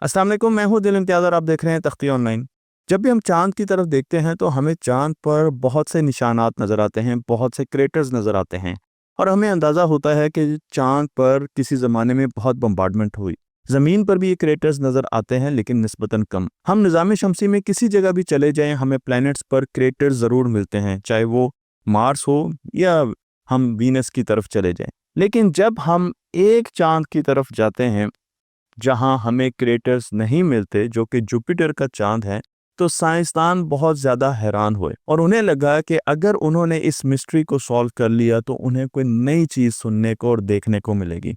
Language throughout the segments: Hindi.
अस्सलाम वालेकुम, मैं हूँ दिल इम्तियाज़ और आप देख रहे हैं तख्ती ऑनलाइन। जब भी हम चाँद की तरफ देखते हैं तो हमें चाँद पर बहुत से निशानात नज़र आते हैं, बहुत से क्रेटर्स नज़र आते हैं और हमें अंदाज़ा होता है कि चाँद पर किसी ज़माने में बहुत बम्बार्डमेंट हुई। ज़मीन पर भी ये क्रेटर्स नज़र आते हैं लेकिन निस्बतन कम। हम निज़ाम शमसी में किसी जगह भी चले जाएँ, हमें प्लैनेट्स पर क्रेटर्स ज़रूर मिलते हैं, चाहे वो मार्स हो या हम वीनस की तरफ चले जाएँ। लेकिन जब हम एक चाँद की तरफ जाते हैं जहां हमें क्रेटर्स नहीं मिलते, जो कि जुपिटर का चांद है, तो साइंसदान बहुत ज़्यादा हैरान हुए और उन्हें लगा कि अगर उन्होंने इस मिस्ट्री को सॉल्व कर लिया तो उन्हें कोई नई चीज़ सुनने को और देखने को मिलेगी।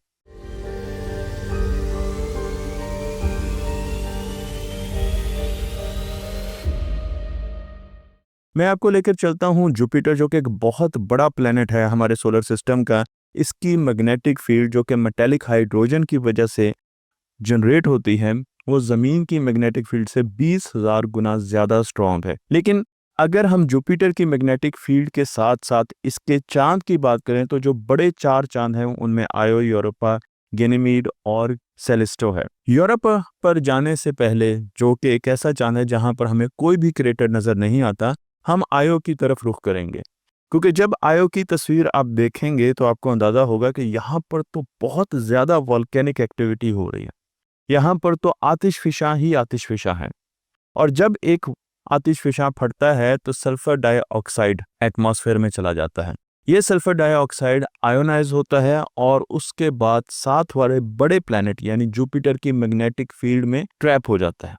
मैं आपको लेकर चलता हूं जुपिटर, जो कि एक बहुत बड़ा प्लेनेट है हमारे सोलर सिस्टम का। इसकी मैग्नेटिक फील्ड, जो कि मेटेलिक हाइड्रोजन की वजह से जनरेट होती है, वो ज़मीन की मैग्नेटिक फील्ड से 20,000 गुना ज़्यादा स्ट्रॉन्ग है। लेकिन अगर हम जुपिटर की मैग्नेटिक फील्ड के साथ साथ इसके चांद की बात करें तो जो बड़े 4 चांद हैं उनमें आयो, यूरोपा, गैनीमीड और सेलेस्टो है। यूरोपा पर जाने से पहले, जो कि एक ऐसा चांद है जहां पर हमें कोई भी क्रेटर नज़र नहीं आता, हम आयो की तरफ रुख करेंगे, क्योंकि जब आयो की तस्वीर आप देखेंगे तो आपको अंदाज़ा होगा कि यहाँ पर तो बहुत ज़्यादा वॉल्केनिक एक्टिविटी हो रही है। यहाँ पर तो आतिशफिशा ही आतिशफिशा है और जब एक आतिशफिशा फटता है तो सल्फर डाइऑक्साइड एटमॉस्फेयर में चला जाता है। ये सल्फर डाइऑक्साइड आयोनाइज होता है और उसके बाद साथ वाले बड़े प्लैनेट यानी जुपिटर की मैग्नेटिक फील्ड में ट्रैप हो जाता है,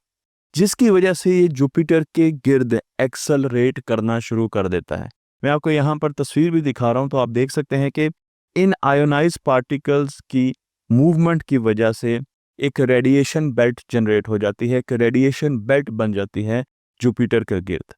जिसकी वजह से ये जुपिटर के गिर्द एक्सेलरेट करना शुरू कर देता है। मैं आपको यहाँ पर तस्वीर भी दिखा रहा हूँ तो आप देख सकते हैं कि इन आयोनाइज पार्टिकल्स की मूवमेंट की वजह से एक रेडिएशन बेल्ट जनरेट हो जाती है, एक रेडिएशन बेल्ट बन जाती है जुपिटर के गिर्द।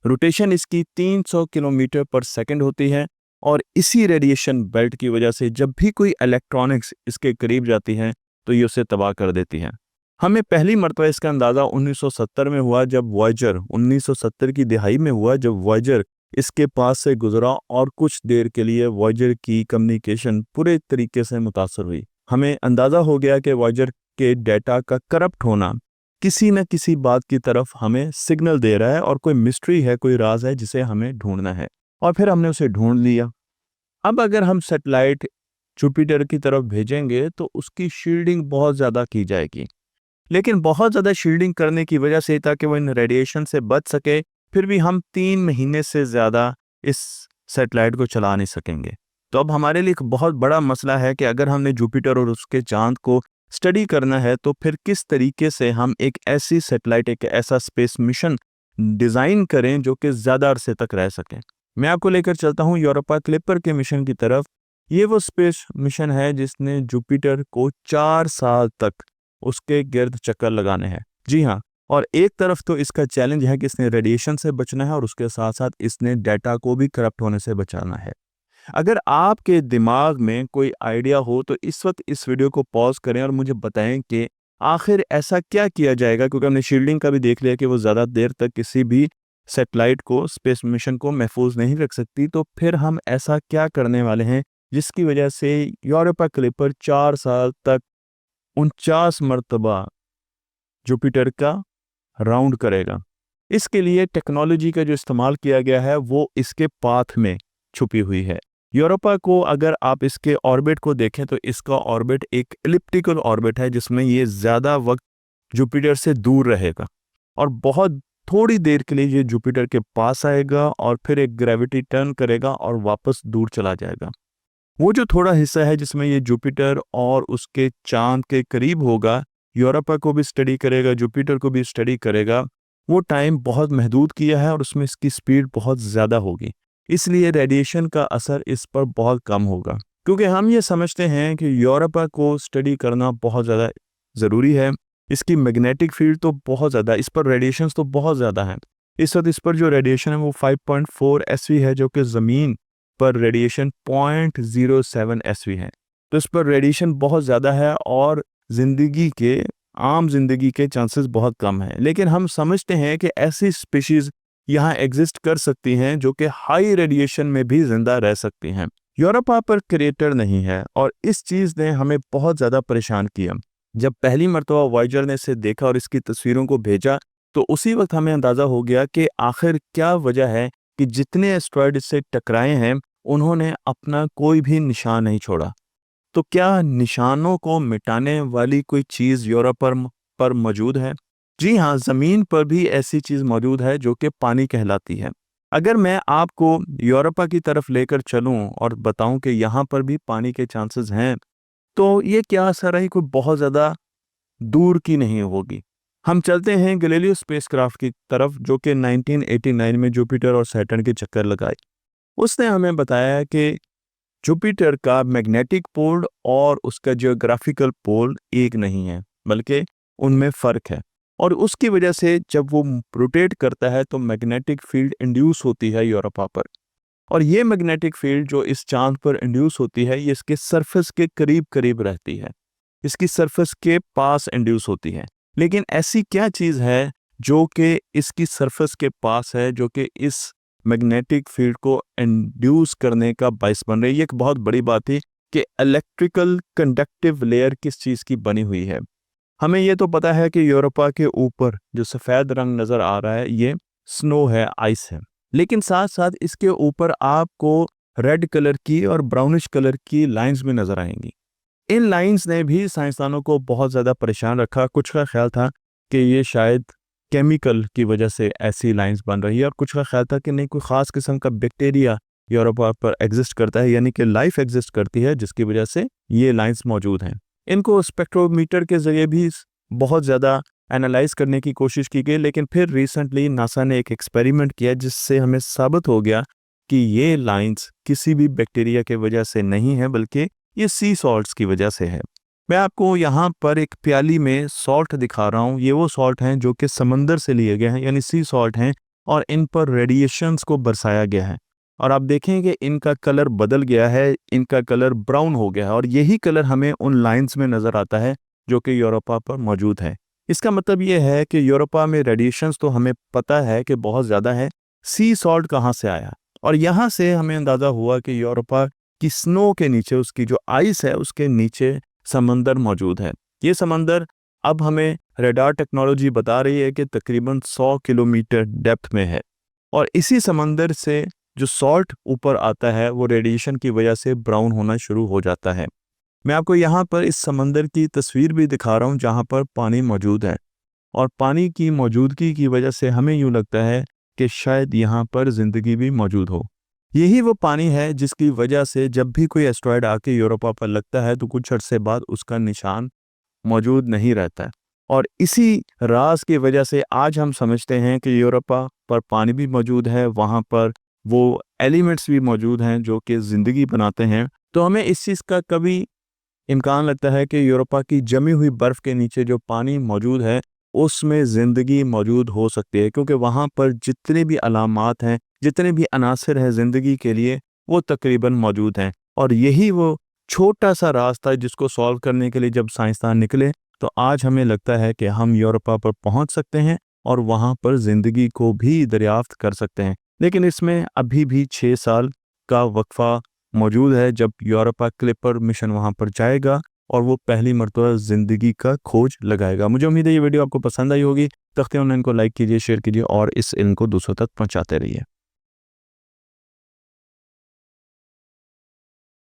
रोटेशन इसकी 300 किलोमीटर पर सेकंड होती है और इसी रेडिएशन बेल्ट की वजह से जब भी कोई इलेक्ट्रॉनिक्स इसके करीब जाती है तो ये उसे तबाह कर देती है। हमें पहली मरतबा इसका अंदाज़ा 1970 में हुआ, जब वॉयेजर 1970 की दिहाई में हुआ, जब वॉयेजर इसके पास से गुजरा और कुछ देर के लिए वॉयेजर की कम्युनिकेशन पूरे तरीके से मुतासर हुई। हमें अंदाज़ा हो गया कि वॉयेजर के डेटा का करप्ट होना किसी न किसी बात की तरफ हमें सिग्नल दे रहा है और कोई मिस्ट्री है, कोई राज है जिसे हमें ढूंढना है, और फिर हमने उसे ढूंढ लिया। अब अगर हम सैटेलाइट जुपिटर की तरफ भेजेंगे तो उसकी शील्डिंग बहुत ज़्यादा की जाएगी, लेकिन बहुत ज़्यादा शील्डिंग करने की वजह से, ताकि वो इन रेडिएशन से बच सके, फिर भी हम 3 महीने से ज़्यादा इस सैटेलाइट को चला नहीं सकेंगे। तो अब हमारे लिए एक बहुत बड़ा मसला है कि अगर हमने जुपिटर और उसके चांद को स्टडी करना है तो फिर किस तरीके से हम एक ऐसी सैटेलाइट, एक ऐसा स्पेस मिशन डिज़ाइन करें जो कि ज़्यादा अरसे तक रह सकें। मैं आपको लेकर चलता हूँ यूरोपा क्लिपर के मिशन की तरफ। ये वो स्पेस मिशन है जिसने जुपिटर को 4 साल तक उसके गिर्द चक्कर लगाने हैं। जी हाँ, और एक तरफ तो इसका चैलेंज है कि इसने रेडिएशन से बचना है और उसके साथ साथ इसने डाटा को भी करप्ट होने से बचाना है। अगर आपके दिमाग में कोई आइडिया हो तो इस वक्त इस वीडियो को पॉज करें और मुझे बताएं कि आखिर ऐसा क्या किया जाएगा, क्योंकि हमने शील्डिंग का भी देख लिया कि वो ज़्यादा देर तक किसी भी सैटेलाइट को, स्पेस मिशन को महफूज नहीं रख सकती। तो फिर हम ऐसा क्या करने वाले हैं जिसकी वजह से यूरोपा क्लिपर 4 साल तक 49 मरतबा जुपिटर का राउंड करेगा। इसके लिए टेक्नोलॉजी का जो इस्तेमाल किया गया है वो इसके पाथ में छुपी हुई है। यूरोपा को अगर आप इसके ऑर्बिट को देखें तो इसका ऑर्बिट एक एलिप्टिकल ऑर्बिट है, जिसमें ये ज़्यादा वक्त जुपिटर से दूर रहेगा और बहुत थोड़ी देर के लिए ये जुपिटर के पास आएगा और फिर एक ग्रेविटी टर्न करेगा और वापस दूर चला जाएगा। वो जो थोड़ा हिस्सा है जिसमें ये जुपिटर और उसके चांद के करीब होगा, यूरोपा को भी स्टडी करेगा, जुपिटर को भी स्टडी करेगा। वो टाइम बहुत महदूद किया है और उसमें इसकी स्पीड बहुत ज़्यादा होगी, इसलिए रेडिएशन का असर इस पर बहुत कम होगा। क्योंकि हम ये समझते हैं कि यूरोपा को स्टडी करना बहुत ज़्यादा ज़रूरी है। इसकी मैग्नेटिक फील्ड तो बहुत ज़्यादा, इस पर रेडिएशंस तो बहुत ज़्यादा हैं। इस वक्त इस पर जो रेडिएशन है वो 5.4 एसवी है, जो कि ज़मीन पर रेडिएशन 0.07 एसवी है। तो इस पर रेडिएशन बहुत ज़्यादा है और आम जिंदगी के चांसेस बहुत कम हैं। लेकिन हम समझते हैं कि ऐसी स्पीशीज़ यहाँ एग्जिस्ट कर सकती हैं जो कि हाई रेडिएशन में भी जिंदा रह सकती हैं। यूरोपा पर क्रेटर नहीं है और इस चीज़ ने हमें बहुत ज़्यादा परेशान किया। जब पहली मर्तबा वॉयेजर ने इसे देखा और इसकी तस्वीरों को भेजा, तो उसी वक्त हमें अंदाज़ा हो गया कि आखिर क्या वजह है कि जितने एस्ट्रॉयड इससे टकराए हैं, उन्होंने अपना कोई भी निशान नहीं छोड़ा। तो क्या निशानों को मिटाने वाली कोई चीज़ यूरोप पर मौजूद है? जी हाँ, ज़मीन पर भी ऐसी चीज़ मौजूद है जो कि पानी कहलाती है। अगर मैं आपको यूरोपा की तरफ लेकर चलूँ और बताऊँ कि यहाँ पर भी पानी के चांसेस हैं, तो ये क्या सराही कोई बहुत ज़्यादा दूर की नहीं होगी। हम चलते हैं गैलीलियो स्पेसक्राफ्ट की तरफ, जो कि 1989 में जुपिटर और सैटर्न के चक्कर लगाई। उसने हमें बताया कि जुपिटर का मैग्नेटिक पोल और उसका जियोग्राफिकल पोल एक नहीं है, बल्कि उनमें फ़र्क है। और उसकी वजह से जब वो रोटेट करता है तो मैग्नेटिक फील्ड इंड्यूस होती है यूरोपा पर। और ये मैग्नेटिक फील्ड जो इस चांद पर इंड्यूस होती है, ये इसके सरफेस के करीब करीब रहती है, इसकी सरफेस के पास इंड्यूस होती है। लेकिन ऐसी क्या चीज़ है जो कि इसकी सरफेस के पास है, जो कि इस मैग्नेटिक फील्ड को इंड्यूस करने का बायस बन रही है? ये एक बहुत बड़ी बात है कि इलेक्ट्रिकल कंडक्टिव लेयर किस चीज़ की बनी हुई है। हमें ये तो पता है कि यूरोपा के ऊपर जो सफ़ेद रंग नज़र आ रहा है, ये स्नो है, आइस है। लेकिन साथ साथ इसके ऊपर आपको रेड कलर की और ब्राउनिश कलर की लाइंस भी नज़र आएंगी। इन लाइंस ने भी साइंसदानों को बहुत ज़्यादा परेशान रखा। कुछ का ख्याल था कि ये शायद केमिकल की वजह से ऐसी लाइंस बन रही है, और कुछ का ख्याल था कि नहीं, कोई ख़ास किस्म का बैक्टीरिया यूरोपा पर एग्जिस्ट करता है, यानी कि लाइफ एग्जिस्ट करती है, जिसकी वजह से ये लाइंस मौजूद हैं। इनको स्पेक्ट्रोमीटर के ज़रिए भी बहुत ज़्यादा एनालाइज करने की कोशिश की गई, लेकिन फिर रिसेंटली नासा ने एक एक्सपेरिमेंट किया जिससे हमें साबित हो गया कि ये लाइंस किसी भी बैक्टीरिया के वजह से नहीं है, बल्कि ये सी सॉल्ट्स की वजह से है। मैं आपको यहाँ पर एक प्याली में सॉल्ट दिखा रहा हूँ। ये वो सॉल्ट हैं जो कि समंदर से लिए गए हैं, यानी सी सॉल्ट हैं, और इन पर रेडिएशंस को बरसाया गया है। और आप देखें कि इनका कलर बदल गया है, इनका कलर ब्राउन हो गया है, और यही कलर हमें उन लाइंस में नज़र आता है जो कि यूरोपा पर मौजूद है। इसका मतलब ये है कि यूरोपा में रेडिएशंस तो हमें पता है कि बहुत ज़्यादा है। सी सॉल्ट कहाँ से आया? और यहाँ से हमें अंदाज़ा हुआ कि यूरोपा की स्नो के नीचे, उसकी जो आइस है, उसके नीचे समंदर मौजूद है। ये समंदर अब हमें रडार टेक्नोलॉजी बता रही है कि तकरीबन 100 किलोमीटर डेप्थ में है, और इसी समंदर से जो सॉल्ट ऊपर आता है वो रेडिएशन की वजह से ब्राउन होना शुरू हो जाता है। मैं आपको यहाँ पर इस समंदर की तस्वीर भी दिखा रहा हूँ जहाँ पर पानी मौजूद है, और पानी की मौजूदगी की वजह से हमें यूँ लगता है कि शायद यहाँ पर ज़िंदगी भी मौजूद हो। यही वो पानी है जिसकी वजह से जब भी कोई एस्ट्रॉयड आके यूरोपा पर लगता है तो कुछ अरसे बाद उसका निशान मौजूद नहीं रहता है। और इसी राज की वजह से आज हम समझते हैं कि यूरोपा पर पानी भी मौजूद है, वहाँ पर वो एलिमेंट्स भी मौजूद हैं जो कि ज़िंदगी बनाते हैं। तो हमें इस चीज़ का कभी इम्कान लगता है कि यूरोपा की जमी हुई बर्फ़ के नीचे जो पानी मौजूद है, उसमें ज़िंदगी मौजूद हो सकती है, क्योंकि वहाँ पर जितने भी अलामात हैं, जितने भी अनासर हैं ज़िंदगी के लिए, वो तकरीबन मौजूद हैं। और यही वो छोटा-सा रास्ता है जिसको सॉल्व करने के लिए जब साइंसदान निकले, तो आज हमें लगता है कि हम यूरोपा पर पहुँच सकते हैं और वहाँ पर ज़िंदगी को भी दरियाफ़्त कर सकते हैं। लेकिन इसमें अभी भी 6 साल का वक़्फ़ा मौजूद है, जब यूरोपा क्लिपर मिशन वहाँ पर जाएगा और वो पहली मर्तबा ज़िंदगी का खोज लगाएगा। मुझे उम्मीद है ये वीडियो आपको पसंद आई होगी। तख्ते ऑनलाइन को लाइक कीजिए, शेयर कीजिए और इस इल्म को दूसरों तक पहुँचाते रहिए।